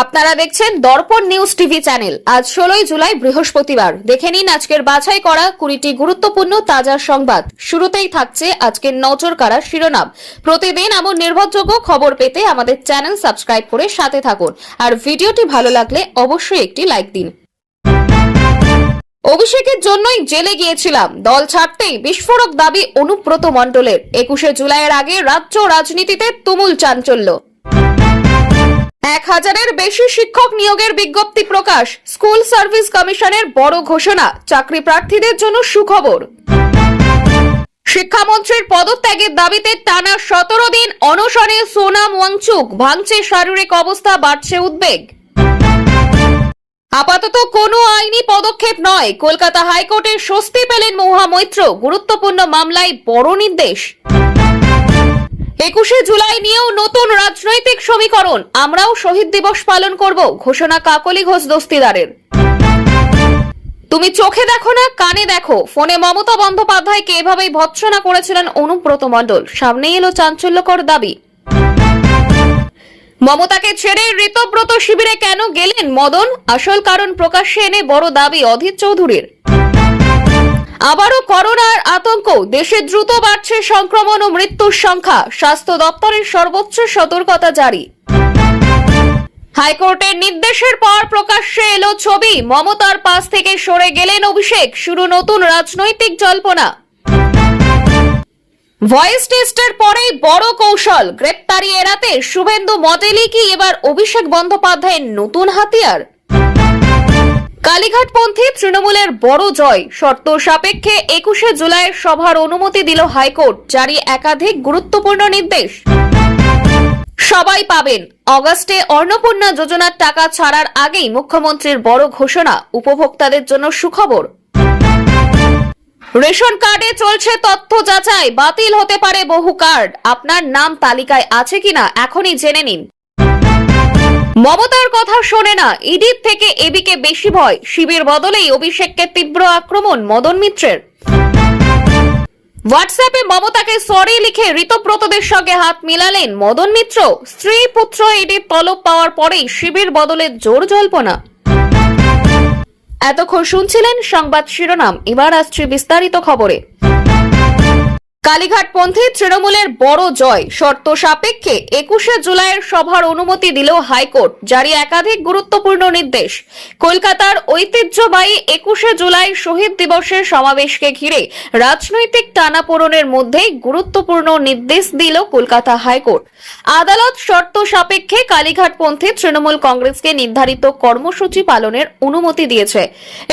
আপনারা দেখছেন দর্পণ news TV channel. আজ 16 জুলাই বৃহস্পতিবার। দেখে নিন আজকের বাছাই করা 20টি গুরুত্বপূর্ণ তাজা সংবাদ। শুরুতেই থাকছে আজকের নজর কাড়া শিরোনাম। প্রতিদিন এমন নির্ভরযোগ্য খবর পেতে আমাদের চ্যানেল সাবস্ক্রাইব করে সাথে থাকুন। আর ভিডিওটি ভালো লাগলে অবশ্যই একটি লাইক দিন। অভিষেকের জন্যই জেলে গিয়েছিলাম, দল ছাড়তেই বিস্ফোরক দাবি অনুব্রত মণ্ডলের। 21 জুলাইয়ের আগে রাজ্য রাজনীতিতে তুমুল চাঞ্চল্য। 1000-এর বেশি শিক্ষক নিয়োগের বিজ্ঞপ্তি প্রকাশ। স্কুল সার্ভিস কমিশনের বড় ঘোষণা, চাকরি প্রার্থীদের জন্য সুখবর। শিক্ষামন্ত্রীর পদত্যাগের দাবিতে টানা 17 দিন অনশনে সোনাম ওয়াংচুক। ভাঙছে শারীরিক অবস্থা, বাড়ছে উদ্বেগ। আপাতত কোনো আইনি পদক্ষেপ নয়, কলকাতা হাইকোর্টের স্বস্তি পেলেন মহামৈত্র। গুরুত্বপূর্ণ মামলায় বড় নির্দেশ। 21 জুলাই নিয়েও নতুন রাজনৈতিক সমীকরণ। আমরাও শহীদ দিবস পালন করব, ঘোষণা কাকলি ঘোষ দস্তিদারের। তুমি চোখে দেখো না, কানে দেখো। ফোনে মমতা বন্দ্যোপাধ্যায়কে এভাবেই ভৎসনা করেছিলেন অনুব্রত মণ্ডল। সামনেই এলো চাঞ্চল্যকর দাবি। মমতাকে ছেড়ে ঋতব্রত শিবিরে কেন গেলেন মদন? আসল কারণ প্রকাশ্যে এনে বড় দাবি অধীর চৌধুরীর। আবারও করোনার আতঙ্ক, দেশে দ্রুত বাড়ছে সংক্রমণ ও মৃত্যুর সংখ্যা। স্বাস্থ্য দপ্তরের সর্বোচ্চ সতর্কতা জারি। হাইকোর্টের নির্দেশের পর প্রকাশ্যে এলো ছবি। মমতার পাশ থেকে সরে গেলেন অভিষেক। শুরু নতুন রাজনৈতিক জল্পনা। ভয়েস টেস্টের পরেই বড় কৌশল, গ্রেপ্তারি এড়াতে শুভেন্দু মডেলই কি এবার অভিষেক বন্দ্যোপাধ্যায়ের নতুন হাতিয়ার? কালীঘাটপন্থী তৃণমূলের বড় জয়। শর্ত সাপেক্ষে 21 জুলাইয়ের সভার অনুমতি দিল হাইকোর্ট। জারি একাধিক গুরুত্বপূর্ণ নির্দেশ। সবাই পাবেন। অগাস্টে অন্নপূর্ণা যোজনার টাকা ছাড়ার আগেই মুখ্যমন্ত্রীর বড় ঘোষণা। উপভোক্তাদের জন্য সুখবর। রেশন কার্ডে চলছে তথ্য যাচাই, বাতিল হতে পারে বহু কার্ড। আপনার নাম তালিকায় আছে কিনা এখনই জেনে নিন। মমতার কথা শোনে না, ইডির থেকে এবিকে বেশি ভয়। শিবির বদলেই অভিষেককে তীব্র আক্রমণ মদন মিত্রের। হোয়াটসঅ্যাপে মমতাকে সরি লিখে ঋতব্রতদের সঙ্গে হাত মিলালেন মদন মিত্র। স্ত্রী পুত্র ইডির তলব পাওয়ার পরেই শিবির বদলের জোর জল্পনা। এতক্ষণ শুনছিলেন সংবাদ শিরোনাম। এবার আসছে বিস্তারিত খবরে। কালীঘাটপন্থী তৃণমূলের বড় জয়। শর্ত সাপেক্ষে 21 জুলাইয়ের সভার অনুমতি দিল হাইকোর্ট। জারি একাধিক গুরুত্বপূর্ণ নির্দেশ। কলকাতার ঐতিহ্যবাহী 21 জুলাই শহীদ দিবসের সমাবেশকে ঘিরে রাজনৈতিক টানাপোড়েনের মধ্যে গুরুত্বপূর্ণ নির্দেশ দিল কলকাতা হাইকোর্ট। আদালত শর্ত সাপেক্ষে কালীঘাটপন্থী তৃণমূল কংগ্রেসকে নির্ধারিত কর্মসূচি পালনের অনুমতি দিয়েছে।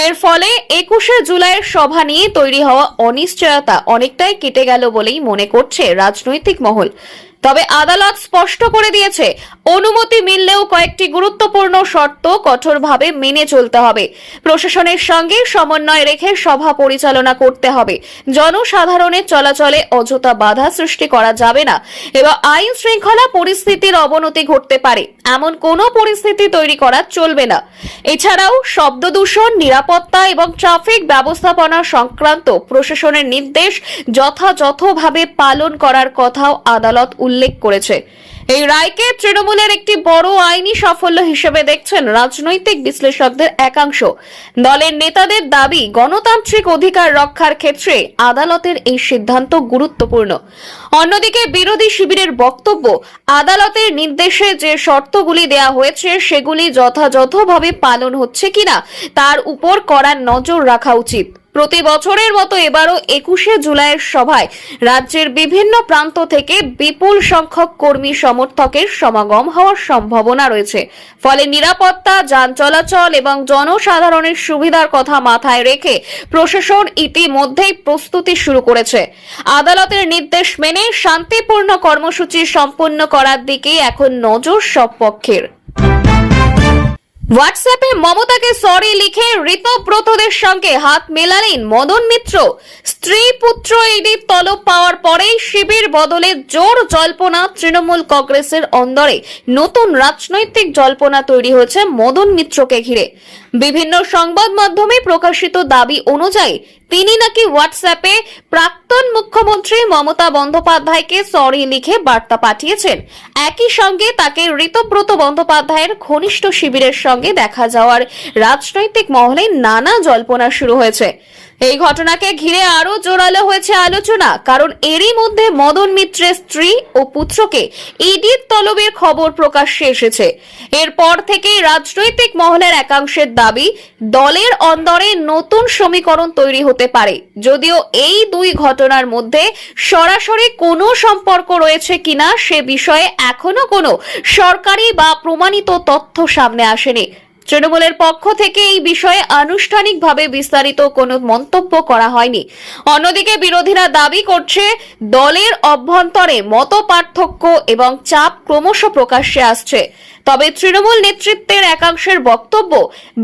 এর ফলে 21 জুলাইয়ের সভা নিয়ে তৈরি হওয়া অনিশ্চয়তা অনেকটাই কেটে গেল বলেই মনে করছে রাজনৈতিক মহল। তবে আদালত স্পষ্ট করে দিয়েছে, অনুমতি মিললেও কয়েকটি গুরুত্বপূর্ণ শর্ত কঠোরভাবে মেনে চলতে হবে। প্রশাসনের সঙ্গে সমন্বয় রেখে সভা পরিচালনা করতে হবে। জনসাধারণের চলাচলে অযথা বাধা সৃষ্টি করা যাবে না এবং আইন শৃঙ্খলা পরিস্থিতির অবনতি ঘটতে পারে এমন কোনো পরিস্থিতি তৈরি করা চলবে না। এছাড়াও শব্দ দূষণ, নিরাপত্তা এবং ট্রাফিক ব্যবস্থাপনা সংক্রান্ত প্রশাসনের নির্দেশ যথাযথভাবে পালন করার কথাও আদালত উল্লেখ করেছে। এই রায়কে তৃণমূলের একটি বড় আইনি সাফল্য হিসেবে দেখছেন রাজনৈতিক বিশ্লেষকদের একাংশ। দলের নেতাদের দাবি, গণতান্ত্রিক অধিকার রক্ষার ক্ষেত্রে আদালতের এই সিদ্ধান্ত গুরুত্বপূর্ণ। অন্যদিকে বিরোধী শিবিরের বক্তব্য, আদালতের নির্দেশে যে শর্তগুলি দেয়া হয়েছে সেগুলি যথাযথভাবে পালন হচ্ছে কিনা তার উপর কড়া নজর রাখা উচিত। প্রতি বছরের মতো এবারও 21 জুলাইয়ের সভায় রাজ্যের বিভিন্ন প্রান্ত থেকে বিপুল সংখ্যক কর্মী সমর্থকের সমাগম হওয়ার সম্ভাবনা রয়েছে। ফলে নিরাপত্তা, যান চলাচল এবং জনসাধারণের সুবিধার কথা মাথায় রেখে প্রশাসন ইতিমধ্যেই প্রস্তুতি শুরু করেছে। আদালতের নির্দেশ মেনে শান্তিপূর্ণ কর্মসূচি সম্পন্ন করার দিকেই এখন নজর সব পক্ষের। হোয়াটসঅ্যাপে মমতাকে সরি লিখে ঋতব্রতদের সঙ্গে হাত মেলালেন মদন মিত্র। স্ত্রী পুত্র ইডির তলব পাওয়ার পরেই শিবির বদলে জোর জল্পনা। তৃণমূল কংগ্রেসের অন্দরে নতুন রাজনৈতিক জল্পনা তৈরি হয়েছে মদন মিত্রকে ঘিরে। বিভিন্ন সংবাদ মাধ্যমে প্রকাশিত দাবি অনুযায়ী তিনি নাকি হোয়াটসঅ্যাপে প্রাক্তন মুখ্যমন্ত্রী মমতা বন্দ্যোপাধ্যায়কে সরি লিখে বার্তা পাঠিয়েছেন। একই সঙ্গে তাকে ঋতব্রত বন্দ্যোপাধ্যায়ের ঘনিষ্ঠ শিবিরের সঙ্গে দেখা যাওয়ার রাজনৈতিক মহলে নানা জল্পনা শুরু হয়েছে। এই ঘটনাকে ঘিরে আরো জোরালো হয়েছে আলোচনা, কারণ এরই মধ্যে মদন মিত্রের স্ত্রী ও পুত্রকে ইডির তলবের খবর প্রকাশ্যে এসেছে। এরপর থেকেই রাজনৈতিক মহলের একাংশের দাবি দলের অন্দরে নতুন সমীকরণ তৈরি হতে পারে। যদিও এই দুই ঘটনার মধ্যে সরাসরি কোনো সম্পর্ক রয়েছে কিনা সে বিষয়ে এখনো কোনো সরকারি বা প্রমাণিত তথ্য সামনে আসেনি। তৃণমূলের পক্ষ থেকে এই বিষয়ে আনুষ্ঠানিকভাবে বিস্তারিত কোনো মন্তব্য করা হয়নি। অন্যদিকে বিরোধীরা দাবি করছে দলের অভ্যন্তরে মতপার্থক্য এবং চাপ ক্রমশ প্রকাশ্যে আসছে। তবে তৃণমূল নেতৃত্বের একাংশের বক্তব্য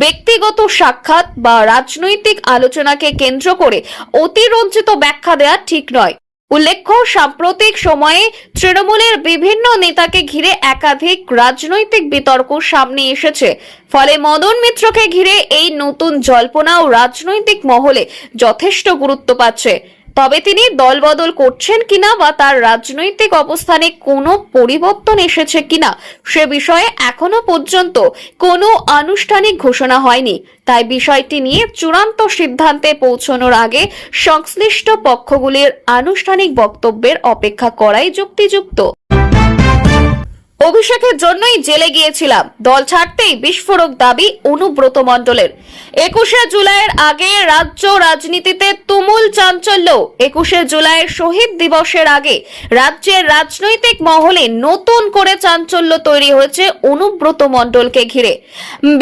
ব্যক্তিগত সাক্ষাৎ বা রাজনৈতিক আলোচনাকে কেন্দ্র করে অতিরঞ্জিত ব্যাখ্যা দেওয়া ঠিক নয়। উল্লেখ্য, সাম্প্রতিক সময়ে তৃণমূলের বিভিন্ন নেতাকে ঘিরে একাধিক রাজনৈতিক বিতর্ক সামনে এসেছে। ফলে মদন মিত্রকে ঘিরে এই নতুন জল্পনা ও রাজনৈতিক মহলে যথেষ্ট গুরুত্ব পাচ্ছে। তবে তিনি দলবদল করছেন কিনা বা তার রাজনৈতিক অবস্থানে কোনো পরিবর্তন এসেছে কিনা সে বিষয়ে এখনো পর্যন্ত কোনো আনুষ্ঠানিক ঘোষণা হয়নি। তাই বিষয়টি নিয়ে চূড়ান্ত সিদ্ধান্তে পৌঁছানোর আগে সংশ্লিষ্ট পক্ষগুলির আনুষ্ঠানিক বক্তব্যের অপেক্ষা করাই যুক্তিযুক্ত। অভিষেকের জন্যই জেলে গিয়েছিলাম, দল ছাড়তেই বিস্ফোরক দাবি অনুব্রত মণ্ডলের। 21শে জুলাইয়ের আগে রাজ্য রাজনীতিতে তুমুল চাঞ্চল্য। 21শে জুলাইয়ের শহীদ দিবসের আগে রাজ্যের রাজনৈতিক মহলে নতুন করে চাঞ্চল্য তৈরি হয়েছে অনুব্রত মণ্ডলকে ঘিরে।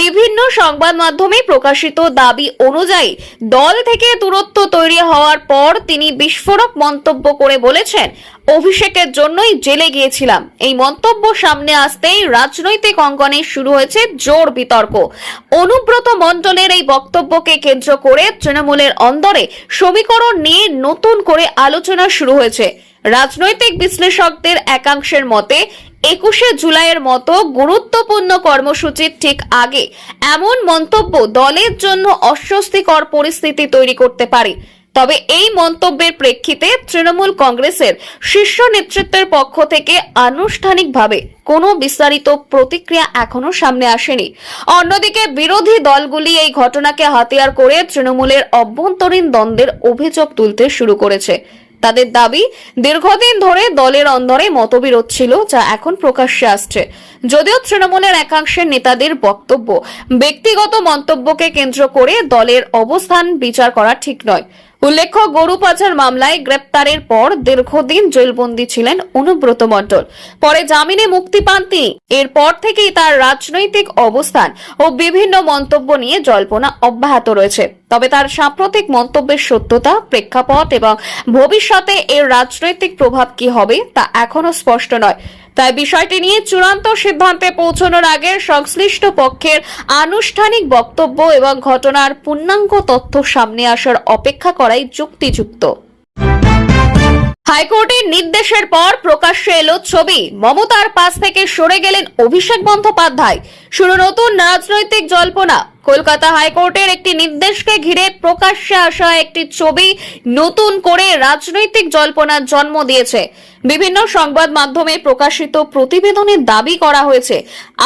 বিভিন্ন সংবাদ মাধ্যমে প্রকাশিত দাবি অনুযায়ী দল থেকে দূরত্ব তৈরি হওয়ার পর তিনি বিস্ফোরক মন্তব্য করে বলেছেন, অভিষেকের জন্যই জেলে গিয়েছিলাম। এই মন্তব্য সামনে আসতেই রাজনৈতিক অঙ্গনে শুরু হয়েছে জোর বিতর্ক। অনুব্রত মণ্ডলের এই বক্তব্যকে কেন্দ্র করে তৃণমূলের অন্দরে সমীকরণ নিয়ে নতুন করে আলোচনা শুরু হয়েছে। রাজনৈতিক বিশ্লেষকদের একাংশের মতে 21শে জুলাইয়ের মতো গুরুত্বপূর্ণ কর্মসূচির ঠিক আগে এমন মন্তব্য দলের জন্য অস্বস্তিকর পরিস্থিতি তৈরি করতে পারে। তবে এই মন্তব্যের প্রেক্ষিতে তৃণমূল কংগ্রেসের শীর্ষ নেতৃত্বের পক্ষ থেকে আনুষ্ঠানিকভাবে কোনো বিস্তারিত প্রতিক্রিয়া এখনো সামনে আসেনি। অন্যদিকে বিরোধী দলগুলি এই ঘটনাকে হাতিয়ার করে তৃণমূলের অভ্যন্তরীণ দ্বন্দ্বের অভিযোগ তুলতে শুরু করেছে। তাদের দাবি, দীর্ঘদিন ধরে দলের অন্দরে মতবিরোধ ছিল, যা এখন প্রকাশ্যে আসছে। যদিও তৃণমূলের একাংশের নেতাদের বক্তব্য, ব্যক্তিগত মন্তব্যকে কেন্দ্র করে দলের অবস্থান বিচার করা ঠিক নয়। উল্লেখ্য, গরু পাচার মামলায় গ্রেপ্তারের পর দীর্ঘদিন জেলবন্দী ছিলেন অনুব্রত মণ্ডল। পরে জামিনে মুক্তি পান তিনি। এরপর থেকেই তার রাজনৈতিক অবস্থান ও বিভিন্ন মন্তব্য নিয়ে জল্পনা অব্যাহত রয়েছে। তবে তার সাম্প্রতিক মন্তব্যের সত্যতা, প্রেক্ষাপট এবং ভবিষ্যতে এর রাজনৈতিক প্রভাব কি হবে তা এখনো স্পষ্ট নয়। তাই বিষয়টি নিয়ে চূড়ান্ত সিদ্ধান্তে পৌঁছানোর আগে সংশ্লিষ্ট পক্ষের আনুষ্ঠানিক বক্তব্য এবং ঘটনার পূর্ণাঙ্গ তথ্য সামনে আসার অপেক্ষা করাই যুক্তিযুক্ত। হাইকোর্টের নির্দেশের পর প্রকাশ্যে এলো ছবি, মমতার পাশ থেকে সরে গেলেন অভিষেক বন্দ্যোপাধ্যায়। শুরু নতুন রাজনৈতিক জল্পনা। কলকাতা হাইকোর্টের একটি নির্দেশকে ঘিরে প্রকাশ্যে আসা একটি ছবি নতুন করে রাজনৈতিক জল্পনার জন্ম দিয়েছে। বিভিন্ন সংবাদ মাধ্যমে প্রকাশিত প্রতিবেদনে দাবি করা হয়েছে,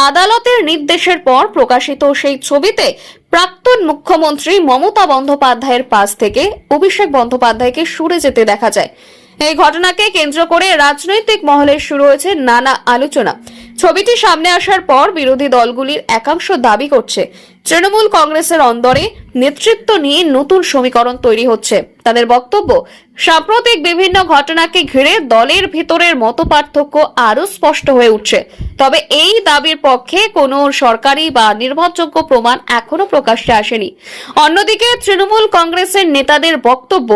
আদালতের নির্দেশের পর প্রকাশিত সেই ছবিতে প্রাক্তন মুখ্যমন্ত্রী মমতা বন্দ্যোপাধ্যায়ের পাশ থেকে অভিষেক বন্দ্যোপাধ্যায়কে সরে যেতে দেখা যায়। এই ঘটনাকে কেন্দ্র করে রাজনৈতিক মহলে শুরু হয়েছে নানা আলোচনা। ছবিটি সামনে আসার পর বিরোধী দলগুলির একাংশ দাবি করছে, তৃণমূল কংগ্রেসের অন্দরে নেতৃত্ব নিয়ে নতুন সমীকরণ তৈরি হচ্ছে। তাদের বক্তব্য, সাম্প্রতিক বিভিন্ন ঘটনাকে ঘিরে দলের ভিতরের মতপার্থক্য আরো স্পষ্ট হয়ে উঠছে। তবে এই দাবির পক্ষে কোনো সরকারি বা নির্ভরযোগ্য প্রমাণ এখনো প্রকাশ্যে আসেনি। অন্যদিকে তৃণমূল কংগ্রেসের নেতাদের বক্তব্য,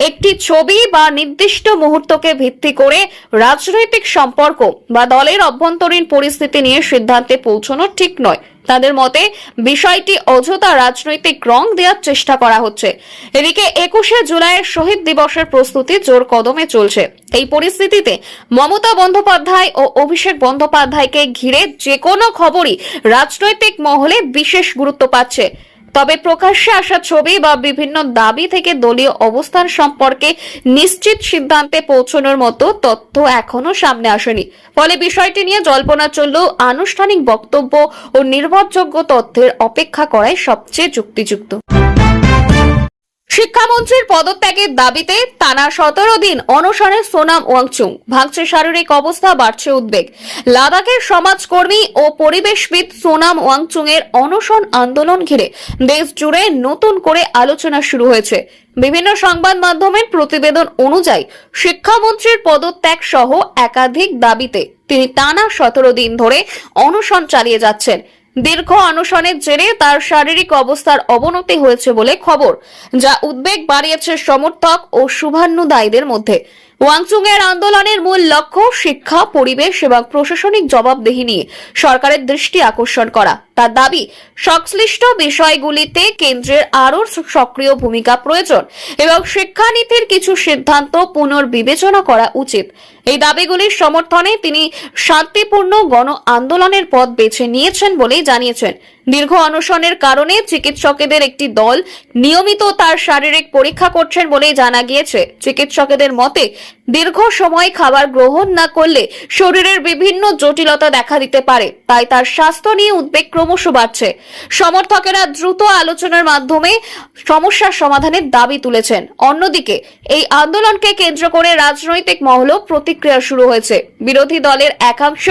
একটি ছবি বা নির্দিষ্ট মুহূর্তকে ভিত্তি করে রাজনৈতিক সম্পর্ক বা দলের অভ্যন্তরীণ পরিস্থিতি নিয়ে সিদ্ধান্তে পৌঁছানো ঠিক নয়। তাদের মতে বিষয়টি অযথা রাজনৈতিক রং দেওয়ার চেষ্টা করা হচ্ছে। এদিকে 21শে জুলাইয়ের শহীদ দিবসের প্রস্তুতি জোর কদমে চলছে। এই পরিস্থিতিতে মমতা বন্দ্যোপাধ্যায় ও অভিষেক বন্দ্যোপাধ্যায়কে ঘিরে যে কোনো খবরই রাজনৈতিক মহলে বিশেষ গুরুত্ব পাচ্ছে। তবে প্রকাশ্যে আসা ছবি বা বিভিন্ন দাবি থেকে দলীয় অবস্থান সম্পর্কে নিশ্চিত সিদ্ধান্তে পৌঁছানোর মতো তথ্য এখনো সামনে আসেনি। ফলে বিষয়টি নিয়ে জল্পনা চললেও আনুষ্ঠানিক বক্তব্য ও নির্ভরযোগ্য তথ্যের অপেক্ষা করাই সবচেয়ে যুক্তিযুক্ত। শিক্ষামন্ত্রীর পদত্যাগের দাবিতে টানা 17 দিন অনশনে সোনাম ওয়াংচুং। ভাঙছে শারীরিক অবস্থা, বাড়ছে উদ্বেগ। লাদাখের সমাজকর্মী ও পরিবেশবিদ সোনাম ওয়াংচুং এর অনশন আন্দোলন ঘিরে দেশ জুড়ে নতুন করে আলোচনা শুরু হয়েছে। বিভিন্ন সংবাদ মাধ্যমের প্রতিবেদন অনুযায়ী শিক্ষামন্ত্রীর পদত্যাগ সহ একাধিক দাবিতে তিনি টানা 17 দিন ধরে অনশন চালিয়ে যাচ্ছেন। দীর্ঘ অনশনের জেরে তার শারীরিক অবস্থার অবনতি হয়েছে বলে খবর, যা উদ্বেগ বাড়িয়েছে সমর্থক ও শুভান্নুদায়ীদের মধ্যে। ওয়াংচুং এর আন্দোলনের মূল লক্ষ্য শিক্ষা, পরিবেশ এবং প্রশাসনিক জবাবদিহি নিয়ে সরকারের দৃষ্টি আকর্ষণ করা। তার দাবি, সংশ্লিষ্ট বিষয়গুলিতে কেন্দ্রের আরও সক্রিয় ভূমিকা প্রয়োজন এবং শিক্ষানীতির কিছু সিদ্ধান্ত পুনর্বিবেচনা করা উচিত। এই দাবিগুলির সমর্থনে তিনি শান্তিপূর্ণ গণ আন্দোলনের পথ বেছে নিয়েছেন বলেই জানিয়েছেন। দীর্ঘ অনশনের কারণে চিকিৎসকেদের একটি দল নিয়মিত তার শারীরিক পরীক্ষা করছেন বলেই জানা গিয়েছে। চিকিৎসকেদের মতে দীর্ঘ সময় খাবার গ্রহণ না করলে শরীরের বিভিন্ন জটিলতা দেখা দিতে পারে, তাই তার স্বাস্থ্য নিয়ে উদ্বেগ ক্রমশ বাড়ছে। সমর্থকেরা দ্রুত আলোচনার মাধ্যমে সমস্যার সমাধানের দাবি তুলেছেন। অন্যদিকে এই আন্দোলনকে কেন্দ্র করে রাজনৈতিক মহলেও প্রতিক্রিয়া শুরু হয়েছে। বিরোধী দলের একাংশ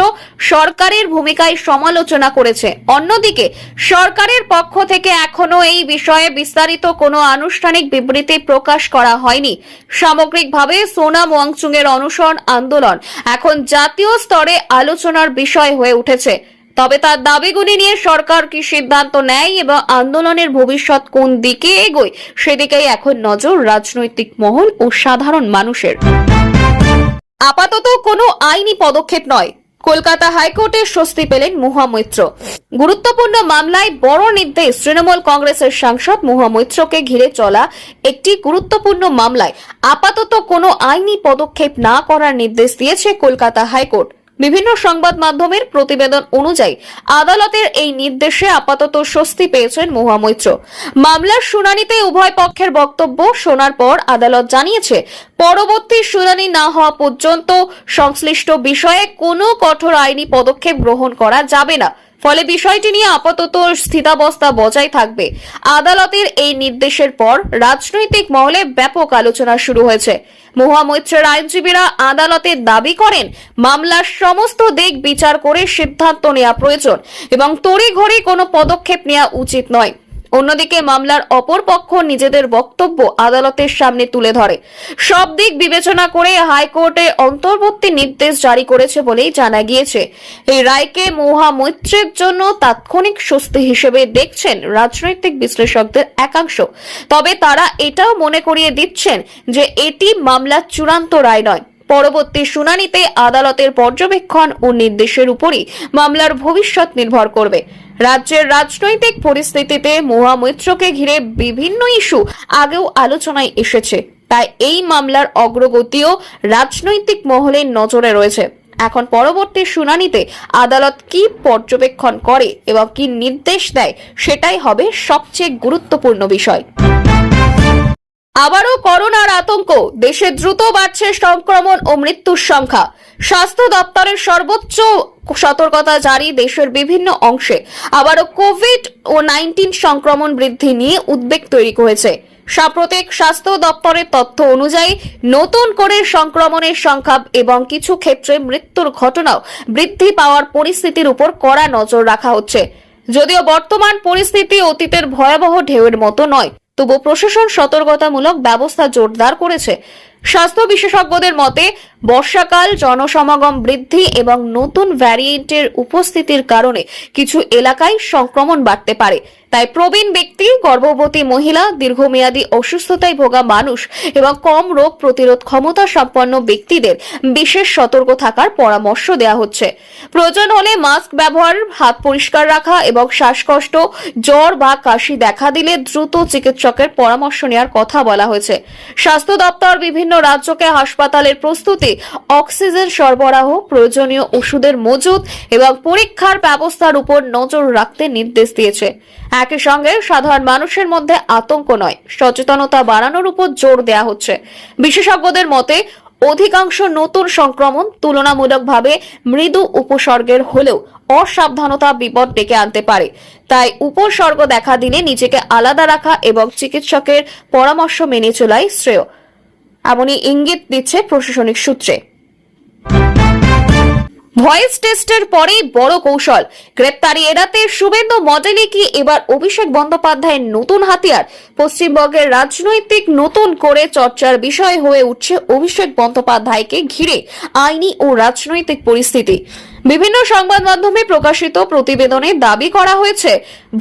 সরকারের ভূমিকায় সমালোচনা করেছে। অন্যদিকে সরকারের পক্ষ থেকে এখনো এই বিষয়ে বিস্তারিত কোনো আনুষ্ঠানিক বিবৃতি প্রকাশ করা হয়নি। সামগ্রিকভাবে সোনাম ওয়াংচুং এর অনশন আন্দোলন এখন জাতীয় স্তরে আলোচনার বিষয় হয়ে উঠেছে। তবে তার দাবিগুলি নিয়ে সরকার কি সিদ্ধান্ত নেয় এবং আন্দোলনের ভবিষ্যৎ কোন দিকে এগোয়, সেদিকেই এখন নজর রাজনৈতিক মহল ও সাধারণ মানুষের। আপাতত কোনো আইনি পদক্ষেপ নয়, কলকাতা হাইকোর্টে স্বস্তি পেলেন মহুয়া মৈত্র। গুরুত্বপূর্ণ মামলায় বড় নির্দেশ। তৃণমূল কংগ্রেসের সাংসদ মহুয়া মৈত্রকে ঘিরে চলা একটি গুরুত্বপূর্ণ মামলায় আপাতত কোনো আইনি পদক্ষেপ না করার নির্দেশ দিয়েছে কলকাতা হাইকোর্ট। বিভিন্ন সংবাদ মাধ্যমের প্রতিবেদন অনুযায়ী আদালতের এই নির্দেশে আপাতত স্বস্তি পেয়েছেন মহুয়া মৈত্র। মামলার শুনানিতে উভয় পক্ষের বক্তব্য শোনার পর আদালত জানিয়েছে, পরবর্তী শুনানি না হওয়া পর্যন্ত সংশ্লিষ্ট বিষয়ে কোনো কঠোর আইনি পদক্ষেপ গ্রহণ করা যাবে না। ফলে বিষয়টি নিয়ে আপাতত স্থিতাবস্থা বজায় থাকবে। আদালতের এই নির্দেশের পর রাজনৈতিক মহলে ব্যাপক আলোচনা শুরু হয়েছে। মহুয়া মৈত্রের আইনজীবীরা আদালতে দাবি করেন, মামলার সমস্ত দিক বিচার করে সিদ্ধান্ত নেওয়া প্রয়োজন এবং তড়িঘড়ি কোনো পদক্ষেপ নেওয়া উচিত নয়। অন্যদিকে মামলার অপর পক্ষ নিজেদের বক্তব্য আদালতের সামনে তুলে ধরে। সব দিক বিবেচনা করে হাইকোর্টে অন্তর্বর্তী নির্দেশ জারি করেছে বলেই জানা গিয়েছে। এই রায়কে মহুয়া মৈত্রের জন্য তাৎক্ষণিক স্বস্তি হিসেবে দেখছেন রাজনৈতিক বিশ্লেষকদের একাংশ। তবে তারা এটাও মনে করিয়ে দিচ্ছেন যে এটি মামলার চূড়ান্ত রায় নয়। পরবর্তী শুনানিতে আদালতের পর্যবেক্ষণ ও নির্দেশের উপরই মামলার ভবিষ্যৎ নির্ভর করবে। রাজ্যের রাজনৈতিক পরিস্থিতিতে মহুয়া মৈত্রকে ঘিরে বিভিন্ন ইস্যু আগেও আলোচনায় এসেছে, তাই এই মামলার অগ্রগতিও রাজনৈতিক মহলের নজরে রয়েছে। এখন পরবর্তী শুনানিতে আদালত কি পর্যবেক্ষণ করে এবং কি নির্দেশ দেয়, সেটাই হবে সবচেয়ে গুরুত্বপূর্ণ বিষয়। আবারও করোনার আতঙ্ক। দেশে দ্রুত বাড়ছে সংক্রমণ ও মৃত্যুর সংখ্যা। স্বাস্থ্য দপ্তরের সর্বোচ্চ সতর্কতা জারি। দেশের বিভিন্ন অংশে আবারও কোভিড-19 সংক্রমণ বৃদ্ধি নিয়ে উদ্বেগ তৈরি হয়েছে। সাম্প্রতিক স্বাস্থ্য দপ্তরের তথ্য অনুযায়ী নতুন করে সংক্রমণের সংখ্যা এবং কিছু ক্ষেত্রে মৃত্যুর ঘটনাও বৃদ্ধি পাওয়ার পরিস্থিতির উপর কড়া নজর রাখা হচ্ছে। যদিও বর্তমান পরিস্থিতি অতীতের ভয়াবহ ঢেউয়ের মতো নয়, তবু প্রশাসন সতর্কতামূলক ব্যবস্থা জোরদার করেছে। স্বাস্থ্য বিশেষজ্ঞদের মতে বর্ষাকাল, জনসমাগম বৃদ্ধি এবং নতুন ভ্যারিয়েন্টের উপস্থিতির কারণে কিছু এলাকায় সংক্রমণ বাড়তে পারে। তাই প্রবীণ ব্যক্তি, গর্ভবতী মহিলা, দীর্ঘমেয়াদী অসুস্থতায় ভোগা মানুষ এবং কম রোগ প্রতিরোধ ক্ষমতা সম্পন্ন ব্যক্তিদের বিশেষ সতর্ক থাকার পরামর্শ দেওয়া হচ্ছে। প্রয়োজন হলে মাস্ক ব্যবহার, হাত পরিষ্কার রাখা এবং শ্বাসকষ্ট, জ্বর বা কাশি দেখা দিলে দ্রুত চিকিৎসকের পরামর্শ নেওয়ার কথা বলা হয়েছে। স্বাস্থ্য দপ্তর বিভিন্ন রাজ্যকে হাসপাতালের প্রস্তুতি, অক্সিজেন সরবরাহ, প্রয়োজনীয় ওষুধের মজুত এবং পরীক্ষার ব্যবস্থার উপর নজর রাখতে নির্দেশ দিয়েছে। একই সঙ্গে সাধারণ মানুষের মধ্যে আতঙ্ক নয়, সচেতনতা বাড়ানোর উপর জোর দেওয়া হচ্ছে। বিশেষজ্ঞদের মতে অধিকাংশ নতুন সংক্রমণ তুলনামূলকভাবে মৃদু উপসর্গের হলেও অসাবধানতা বিপদ ডেকে আনতে পারে। তাই উপসর্গ দেখা দিলে নিজেকে আলাদা রাখা এবং চিকিৎসকের পরামর্শ মেনে চলাই শ্রেয়, এমনই ইঙ্গিত দিচ্ছে প্রশাসনিক সূত্রে। ভয়েস টেস্টের পরেই বড় কৌশল, গ্রেপ্তারি এড়াতে শুভেন্দু মডেলে কি এবার অভিষেক বন্দ্যোপাধ্যায়ের নতুন হাতিয়ার? পশ্চিমবঙ্গের রাজনৈতিক নতুন করে চর্চার বিষয় হয়ে উঠছে অভিষেক বন্দ্যোপাধ্যায়কে ঘিরে আইনি ও রাজনৈতিক পরিস্থিতি। বিভিন্ন সংবাদ মাধ্যমে প্রকাশিত প্রতিবেদনে দাবি করা হয়েছে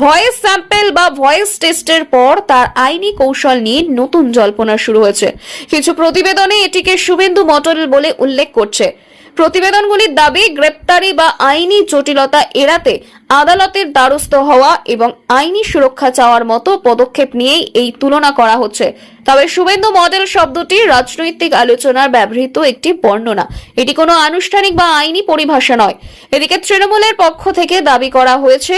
ভয়েস স্যাম্পল বা ভয়েস টেস্টের পর তার আইনি কৌশল নিয়ে নতুন জল্পনা শুরু হয়েছে। কিছু প্রতিবেদনে এটিকে শুভেন্দু মডেল বলে উল্লেখ করছে। প্রতিবেদনগুলির দাবি, গ্রেপ্তারি বা আইনি জটিলতা এড়াতে আদালতের দ্বারস্থ হওয়া এবং আইনি সুরক্ষা চাওয়ার মতো পদক্ষেপ নিয়েই এই তুলনা করা হচ্ছে। তবে শুভেন্দু মডেল শব্দটি রাজনৈতিক আলোচনার ব্যবহৃত একটি বর্ণনা, এটি কোনো আনুষ্ঠানিক বা আইনি পরিভাষা নয়। এদিকে তৃণমূলের পক্ষ থেকে দাবি করা হয়েছে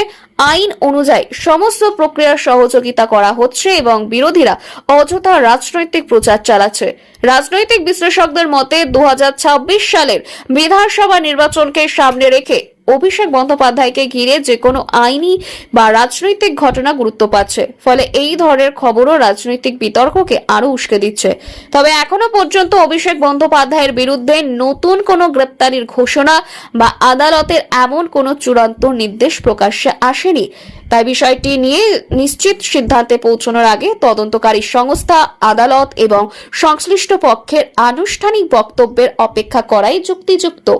আইন অনুযায়ী সমস্ত প্রক্রিয়ার সহযোগিতা করা হচ্ছে এবং বিরোধীরা অযথা রাজনৈতিক প্রচার চালাচ্ছে। রাজনৈতিক বিশ্লেষকদের মতে 2026 সালের বিধানসভা নির্বাচনকে সামনে রেখে অভিষেক বন্দ্যোপাধ্যায়কে ঘিরে যে কোনো আইনি বা রাজনৈতিক ঘটনা গুরুত্ব পাচ্ছে, ফলে এই ধরনের খবরও রাজনৈতিক বিতর্ককে আরো উস্কে দিচ্ছে। তবে এখনো পর্যন্ত অভিষেক বন্দ্যোপাধ্যায়ের বিরুদ্ধে নতুন কোনো গ্রেপ্তারির ঘোষণা বা আদালতের এমন কোনো চূড়ান্ত নির্দেশ প্রকাশ্যে আসেনি। তাই বিষয়টি নিয়ে নিশ্চিত সিদ্ধান্তে পৌঁছানোর আগে তদন্তকারী সংস্থা, আদালত এবং সংশ্লিষ্ট পক্ষের আনুষ্ঠানিক বক্তব্যের অপেক্ষা করাই যুক্তিযুক্ত।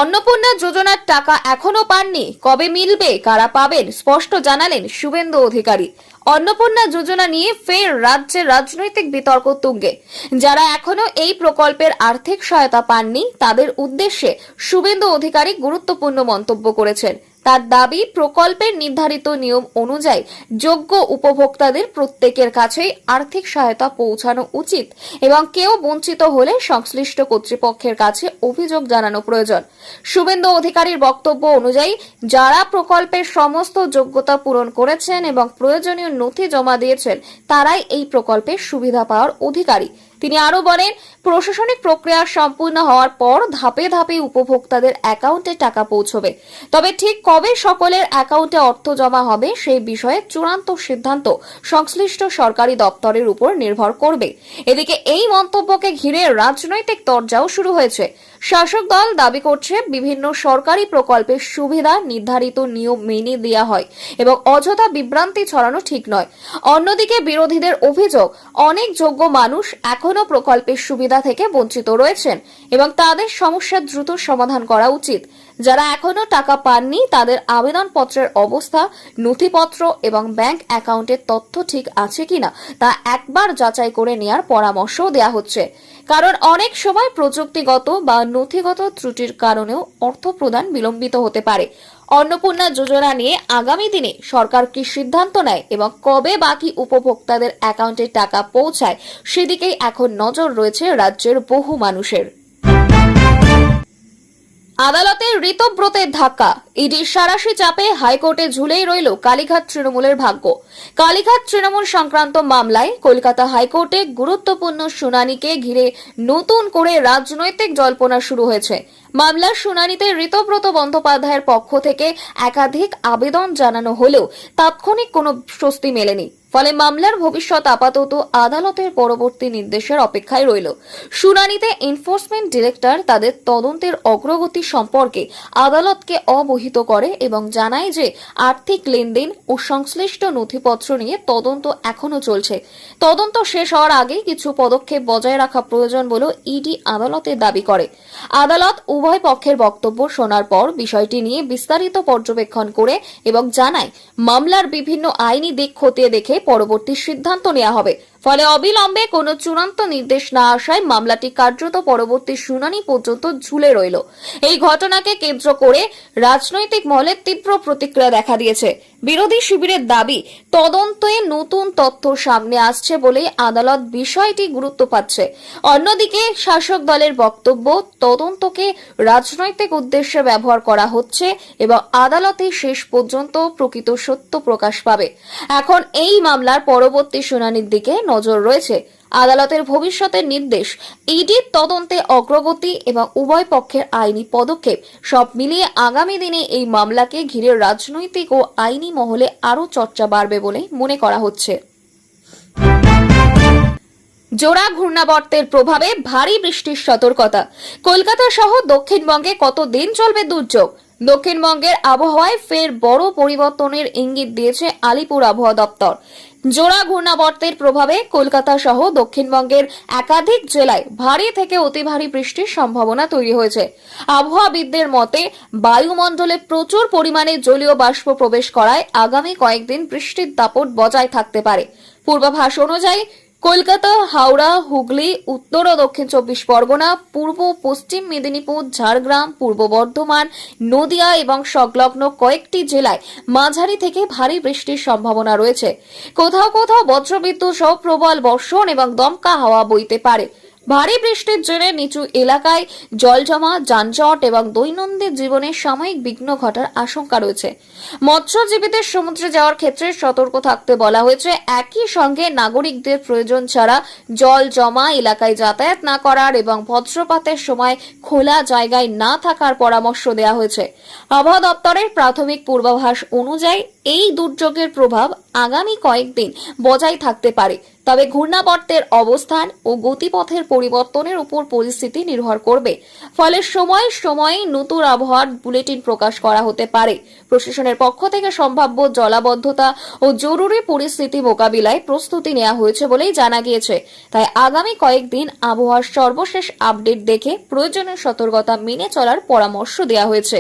অন্নপূর্ণা যোজনার টাকা এখনো পাননি, কবে মিলবে, কারা পাবেন, স্পষ্ট জানালেন শুভেন্দু অধিকারী। অন্নপূর্ণা যোজনা নিয়ে ফের রাজ্যের রাজনৈতিক বিতর্ক তুঙ্গে। যারা এখনো এই প্রকল্পের আর্থিক সহায়তা পাননি তাদের উদ্দেশ্যে শুভেন্দু অধিকারী গুরুত্বপূর্ণ মন্তব্য করেছেন। তার দাবি, প্রকল্পের নির্ধারিত নিয়ম অনুযায়ী যোগ্য উপভোক্তাদের প্রত্যেকের কাছেই আর্থিক সহায়তা পৌঁছানো উচিত এবং কেউ বঞ্চিত হলে সংশ্লিষ্ট কর্তৃপক্ষের কাছে অভিযোগ জানানো প্রয়োজন। শুভেন্দু অধিকারীর বক্তব্য অনুযায়ী যারা প্রকল্পের সমস্ত যোগ্যতা পূরণ করেছেন এবং প্রয়োজনীয় নথি জমা দিয়েছেন তারাই এই প্রকল্পের সুবিধা পাওয়ার অধিকারী। তিনি আরো বলেন, প্রশাসনিক প্রক্রিয়া সম্পূর্ণ হওয়ার পর ধাপে ধাপে উপভোক্তাদের অ্যাকাউন্টে টাকা পৌঁছবে। তবে ঠিক কবে সকলের অ্যাকাউন্টে অর্থ জমা হবে সেই বিষয়ে চূড়ান্ত সিদ্ধান্ত সংশ্লিষ্ট সরকারি দপ্তরের উপর নির্ভর করবে। এদিকে এই মন্তব্যকে ঘিরে রাজনৈতিক তরজাও শুরু হয়েছে। শাসক দল দাবি করছে বিভিন্ন সরকারি প্রকল্পের সুবিধা নির্ধারিত নিয়ম মেনে দেওয়া হয় এবং অযথা বিভ্রান্তি ছড়ানো ঠিক নয়। অন্যদিকে বিরোধীদের অভিযোগ, অনেক যোগ্য মানুষ এখনো প্রকল্পের সুবিধা থেকে বঞ্চিত রয়েছেন এবং তাদের সমস্যা দ্রুত সমাধান করা উচিত। যারা এখনো টাকা পাননি তাদের আবেদনপত্রের অবস্থা, নথিপত্র এবং ব্যাংক অ্যাকাউন্টের তথ্য ঠিক আছে কিনা তা একবার যাচাই করে নেওয়ার পরামর্শ দেওয়া হচ্ছে। কারণ অনেক সময় প্রযুক্তিগত বা নথিগত ত্রুটির কারণেও অর্থ প্রদান বিলম্বিত হতে পারে। অন্নপূর্ণা যোজনা নিয়ে আগামী দিনে সরকার কি সিদ্ধান্ত নেয় এবং কবে বাকি উপভোক্তাদের অ্যাকাউন্টে টাকা পৌঁছায় সেদিকেই এখন নজর রয়েছে রাজ্যের বহু মানুষের। আদালতের ঋতব্রতের ধাক্কা, ইডির সারাশি চাপে হাইকোর্টে ঝুলেই রইল কালীঘাট তৃণমূলের ভাগ্য। কালীঘাট তৃণমূল সংক্রান্ত মামলায় কলকাতা হাইকোর্টে গুরুত্বপূর্ণ শুনানিকে ঘিরে নতুন করে রাজনৈতিক জল্পনা শুরু হয়েছে। মামলার শুনানিতে ঋতব্রত বন্দ্যোপাধ্যায়ের পক্ষ থেকে একাধিক আবেদন জানানো হলেও তাৎক্ষণিক কোনো স্বস্তি মেলেনি। ফলে মামলার ভবিষ্যৎ আপাতত আদালতের পরবর্তী নির্দেশের অপেক্ষায় রইল। শুনানিতে এনফোর্সমেন্ট ডিরেক্টর তাদের তদন্তের অগ্রগতি সম্পর্কে আদালতকে অবহিত করে এবং জানায় যে আর্থিক লেনদেন ও সংশ্লিষ্ট নথিপত্র নিয়ে তদন্ত এখনো চলছে। তদন্ত শেষ হওয়ার আগেই কিছু পদক্ষেপ বজায় রাখা প্রয়োজন বলে ইডি আদালতে দাবি করে। আদালত উভয় পক্ষের বক্তব্য শোনার পর বিষয়টি নিয়ে বিস্তারিত পর্যবেক্ষণ করে এবং জানায় মামলার বিভিন্ন আইনি দিক খতিয়ে দেখে পরবর্তী সিদ্ধান্ত নেওয়া হবে। ফলে অবিলম্বে কোনো চূড়ান্ত নির্দেশ না আসায় মামলাটি কার্যত পরবর্তী শুনানি পর্যন্ত ঝুলে রইল। এই ঘটনাকে কেন্দ্র করে রাজনৈতিক মহলে তীব্র প্রতিক্রিয়া দেখা দিয়েছে। বিরোধী শিবিরের দাবি, তদন্তে নতুন তথ্য সামনে আসছে বলে আদালত বিষয়টি গুরুত্ব পাচ্ছে। অন্যদিকে শাসক দলের বক্তব্য, তদন্তকে রাজনৈতিক উদ্দেশ্যে ব্যবহার করা হচ্ছে এবং আদালতে শেষ পর্যন্ত প্রকৃত সত্য প্রকাশ পাবে। এখন এই মামলার পরবর্তী শুনানির দিকে নজর রয়েছে। আদালতের ভবিষ্যতের নির্দেশ, ইডির তদন্তে অগ্রগতি এবং উভয় পক্ষের আইনি পদক্ষেপ সব মিলিয়ে আগামী দিনে এই মামলাকে ঘিরে রাজনৈতিক ও আইনি মহলে আরও চর্চা বাড়বে বলে মনে করা হচ্ছে। জোড়া ঘূর্ণাবর্তের প্রভাবে ভারী বৃষ্টির সতর্কতা। কলকাতা সহ দক্ষিণবঙ্গে কতদিন চলবে দুর্যোগ? দক্ষিণবঙ্গের আবহাওয়ায় ফের বড় পরিবর্তনের ইঙ্গিত দিয়েছে আলিপুর আবহাওয়া দপ্তর। জোড়া ঘূর্ণাবর্তের প্রভাবে কলকাতা সহ দক্ষিণবঙ্গের একাধিক জেলায় ভারী থেকে অতি ভারী বৃষ্টির সম্ভাবনা তৈরি হয়েছে। আবহাওয়াবিদদের মতে বায়ুমণ্ডলে প্রচুর পরিমাণে জলীয় বাষ্প প্রবেশ করায় আগামী কয়েকদিন বৃষ্টির দাপট বজায় থাকতে পারে। পূর্বাভাস অনুযায়ী কলকাতা, হাওড়া, হুগলি, উত্তর ও দক্ষিণ 24 পরগনা, পূর্ব পশ্চিম মেদিনীপুর, ঝাড়গ্রাম, পূর্ব বর্ধমান, নদিয়া এবং সংলগ্ন কয়েকটি জেলায় মাঝারি থেকে ভারী বৃষ্টির সম্ভাবনা রয়েছে। কোথাও কোথাও বজ্রবিদ্যুৎ সহ প্রবল বর্ষণ এবং দমকা হাওয়া বইতে পারে। ভারী বৃষ্টির জেরে নিচু এলাকায় জল জমা, যানজট এবং দৈনন্দিন জীবনে সাময়িক বিঘ্ন ঘটার আশঙ্কা রয়েছে। মৎস্যজীবীদের সমুদ্রে যাওয়ার ক্ষেত্রে সতর্ক থাকতে বলা হয়েছে। একই সঙ্গে নাগরিকদের প্রয়োজন ছাড়া জল জমা এলাকায় যাতায়াত না করার এবং বজ্রপাতের সময় খোলা জায়গায় না থাকার পরামর্শ দেওয়া হয়েছে। আবহাওয়া দপ্তরের প্রাথমিক পূর্বাভাস অনুযায়ী এই দুর্যোগের প্রভাব আগামী কয়েকদিন বজায় থাকতে পারে। তবে ঘূর্ণাবর্তের অবস্থান ও গতিপথের পরিবর্তনের উপর পরিস্থিতি নির্ভর করবে। ফলে সময়ে সময়ে নতুন আবহাওয়ার বুলেটিন প্রকাশ করা হতে পারে। প্রশাসনের পক্ষ থেকে সম্ভাব্য জলাবদ্ধতা ও জরুরি পরিস্থিতি মোকাবিলায় প্রস্তুতি নেওয়া হয়েছে বলেই জানা গিয়েছে। তাই আগামী কয়েকদিন আবহাওয়ার সর্বশেষ আপডেট দেখে প্রয়োজনীয় সতর্কতা মেনে চলার পরামর্শ দেওয়া হয়েছে।